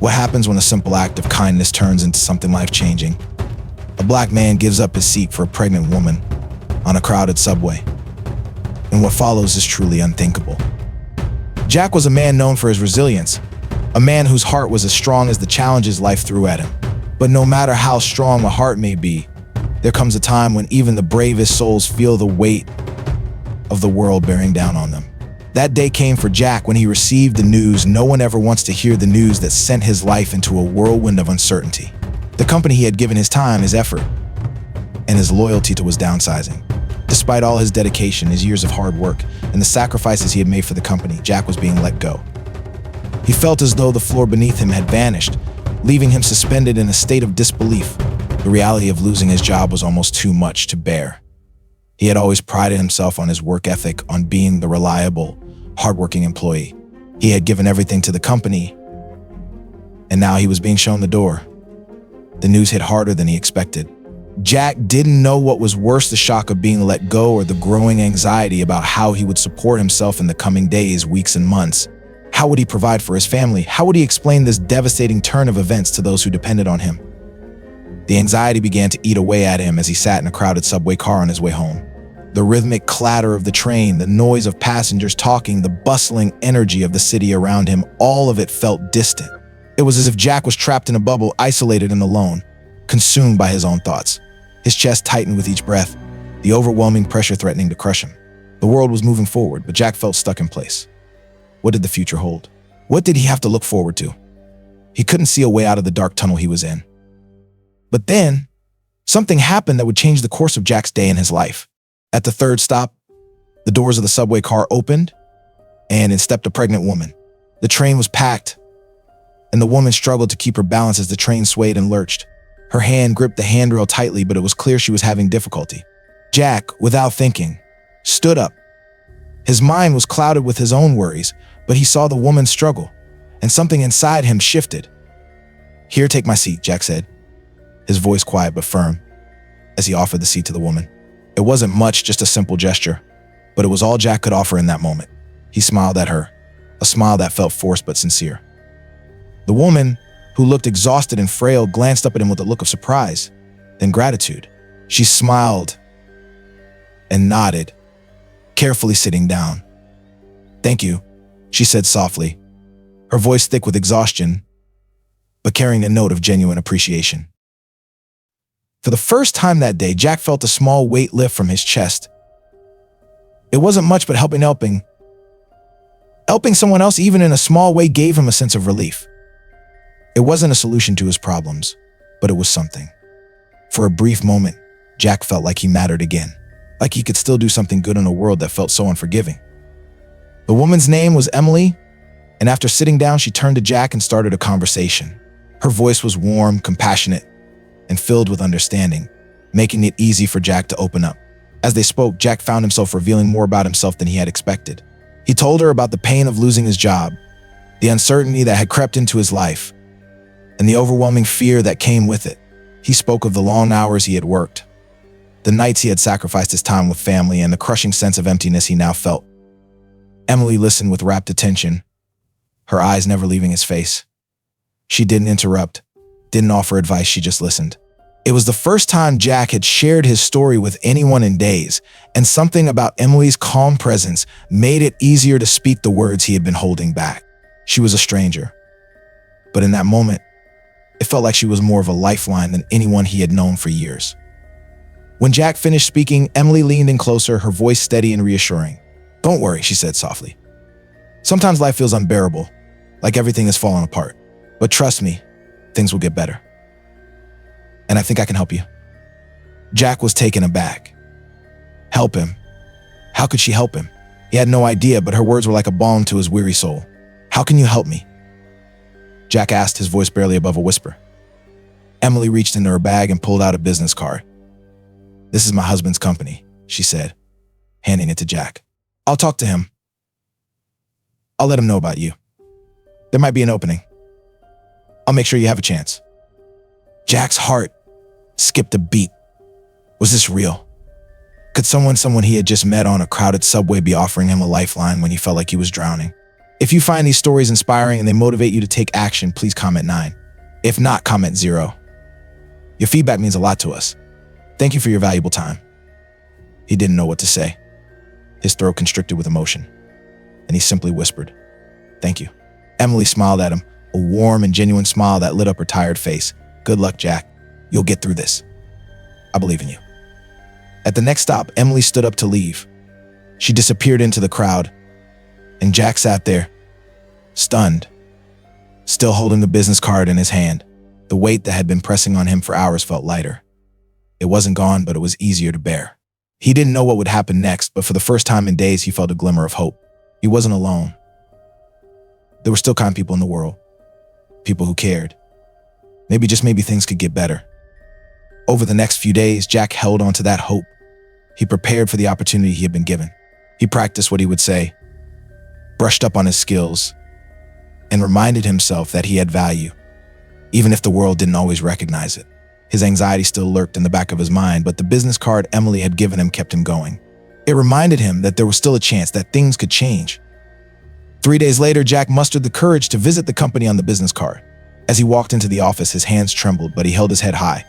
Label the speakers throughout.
Speaker 1: What happens when a simple act of kindness turns into something life-changing? A black man gives up his seat for a pregnant woman on a crowded subway. And what follows is truly unthinkable. Jack was a man known for his resilience, a man whose heart was as strong as the challenges life threw at him. But no matter how strong a heart may be, there comes a time when even the bravest souls feel the weight of the world bearing down on them. That day came for Jack when he received the news no one ever wants to hear, the news that sent his life into a whirlwind of uncertainty. The company he had given his time, his effort, and his loyalty to was downsizing. Despite all his dedication, his years of hard work, and the sacrifices he had made for the company, Jack was being let go. He felt as though the floor beneath him had vanished, leaving him suspended in a state of disbelief. The reality of losing his job was almost too much to bear. He had always prided himself on his work ethic, on being the reliable, hardworking employee. He had given everything to the company, and now he was being shown the door. The news hit harder than he expected. Jack didn't know what was worse, the shock of being let go or the growing anxiety about how he would support himself in the coming days, weeks, and months. How would he provide for his family? How would he explain this devastating turn of events to those who depended on him? The anxiety began to eat away at him as he sat in a crowded subway car on his way home. The rhythmic clatter of the train, the noise of passengers talking, the bustling energy of the city around him, all of it felt distant. It was as if Jack was trapped in a bubble, isolated and alone, consumed by his own thoughts. His chest tightened with each breath, the overwhelming pressure threatening to crush him. The world was moving forward, but Jack felt stuck in place. What did the future hold? What did he have to look forward to? He couldn't see a way out of the dark tunnel he was in. But then, something happened that would change the course of Jack's day and his life. At the third stop, the doors of the subway car opened, and in stepped a pregnant woman. The train was packed, and the woman struggled to keep her balance as the train swayed and lurched. Her hand gripped the handrail tightly, but it was clear she was having difficulty. Jack, without thinking, stood up. His mind was clouded with his own worries, but he saw the woman struggle, and something inside him shifted. "Here, take my seat," Jack said, his voice quiet but firm, as he offered the seat to the woman. It wasn't much, just a simple gesture, but it was all Jack could offer in that moment. He smiled at her, a smile that felt forced but sincere. The woman, who looked exhausted and frail, glanced up at him with a look of surprise, then gratitude. She smiled and nodded, carefully sitting down. "Thank you," she said softly, her voice thick with exhaustion, but carrying a note of genuine appreciation. For the first time that day, Jack felt a small weight lift from his chest. It wasn't much, but helping someone else, even in a small way, gave him a sense of relief. It wasn't a solution to his problems, but it was something. For a brief moment, Jack felt like he mattered again, like he could still do something good in a world that felt so unforgiving. The woman's name was Emily, and after sitting down, she turned to Jack and started a conversation. Her voice was warm, compassionate, and filled with understanding, making it easy for Jack to open up. As they spoke, Jack found himself revealing more about himself than he had expected. He told her about the pain of losing his job, the uncertainty that had crept into his life, and the overwhelming fear that came with it. He spoke of the long hours he had worked, the nights he had sacrificed his time with family, and the crushing sense of emptiness he now felt. Emily listened with rapt attention, her eyes never leaving his face. She didn't interrupt, didn't offer advice, she just listened. It was the first time Jack had shared his story with anyone in days, and something about Emily's calm presence made it easier to speak the words he had been holding back. She was a stranger, but in that moment, it felt like she was more of a lifeline than anyone he had known for years. When Jack finished speaking, Emily leaned in closer, her voice steady and reassuring. "Don't worry," she said softly. "Sometimes life feels unbearable, like everything is falling apart. But trust me, things will get better. And I think I can help you." Jack was taken aback. Help him? How could she help him? He had no idea, but her words were like a balm to his weary soul. "How can you help me?" Jack asked, his voice barely above a whisper. Emily reached into her bag and pulled out a business card. "This is my husband's company," she said, handing it to Jack. "I'll talk to him. I'll let him know about you. There might be an opening. I'll make sure you have a chance." Jack's heart skipped a beat. Was this real? Could someone he had just met on a crowded subway be offering him a lifeline when he felt like he was drowning? If you find these stories inspiring and they motivate you to take action, please comment 9. If not, comment 0. Your feedback means a lot to us. Thank you for your valuable time. He didn't know what to say. His throat constricted with emotion, and he simply whispered, "Thank you." Emily smiled at him, a warm and genuine smile that lit up her tired face. "Good luck, Jack. You'll get through this. I believe in you." At the next stop, Emily stood up to leave. She disappeared into the crowd, and Jack sat there, stunned, still holding the business card in his hand. The weight that had been pressing on him for hours felt lighter. It wasn't gone, but it was easier to bear. He didn't know what would happen next, but for the first time in days, he felt a glimmer of hope. He wasn't alone. There were still kind people in the world, people who cared. Maybe, just maybe, things could get better. Over the next few days, Jack held on to that hope. He prepared for the opportunity he had been given. He practiced what he would say, brushed up on his skills, and reminded himself that he had value, even if the world didn't always recognize it. His anxiety still lurked in the back of his mind, but the business card Emily had given him kept him going. It reminded him that there was still a chance that things could change. 3 days later, Jack mustered the courage to visit the company on the business card. As he walked into the office, his hands trembled, but he held his head high.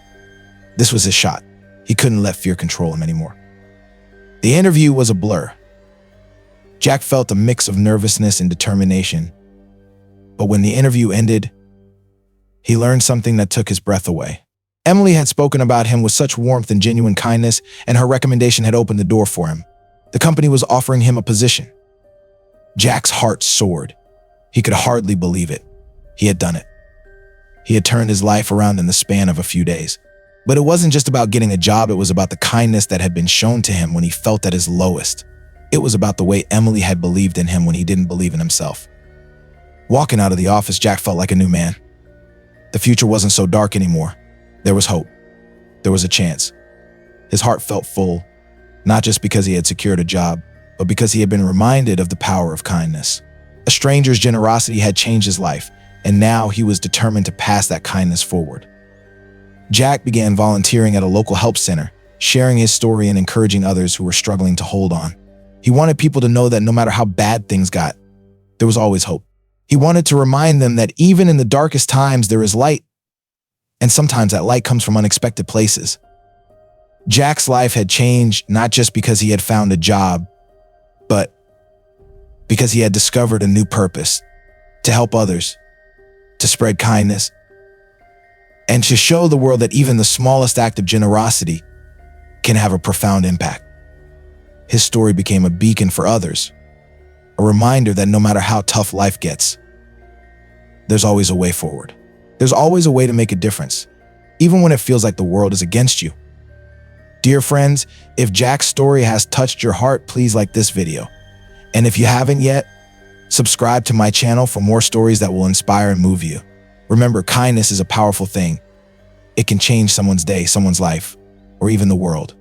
Speaker 1: This was his shot. He couldn't let fear control him anymore. The interview was a blur. Jack felt a mix of nervousness and determination. But when the interview ended, he learned something that took his breath away. Emily had spoken about him with such warmth and genuine kindness, and her recommendation had opened the door for him. The company was offering him a position. Jack's heart soared. He could hardly believe it. He had done it. He had turned his life around in the span of a few days. But it wasn't just about getting a job, it was about the kindness that had been shown to him when he felt at his lowest. It was about the way Emily had believed in him when he didn't believe in himself. Walking out of the office, Jack felt like a new man. The future wasn't so dark anymore. There was hope. There was a chance. His heart felt full, not just because he had secured a job, but because he had been reminded of the power of kindness. A stranger's generosity had changed his life, and now he was determined to pass that kindness forward. Jack began volunteering at a local help center, sharing his story and encouraging others who were struggling to hold on. He wanted people to know that no matter how bad things got, there was always hope. He wanted to remind them that even in the darkest times, there is light, and sometimes that light comes from unexpected places. Jack's life had changed not just because he had found a job, but because he had discovered a new purpose: to help others, to spread kindness, and to show the world that even the smallest act of generosity can have a profound impact. His story became a beacon for others, a reminder that no matter how tough life gets, there's always a way forward. There's always a way to make a difference, even when it feels like the world is against you. Dear friends, if Jack's story has touched your heart, please like this video. And if you haven't yet, subscribe to my channel for more stories that will inspire and move you. Remember, kindness is a powerful thing. It can change someone's day, someone's life, or even the world.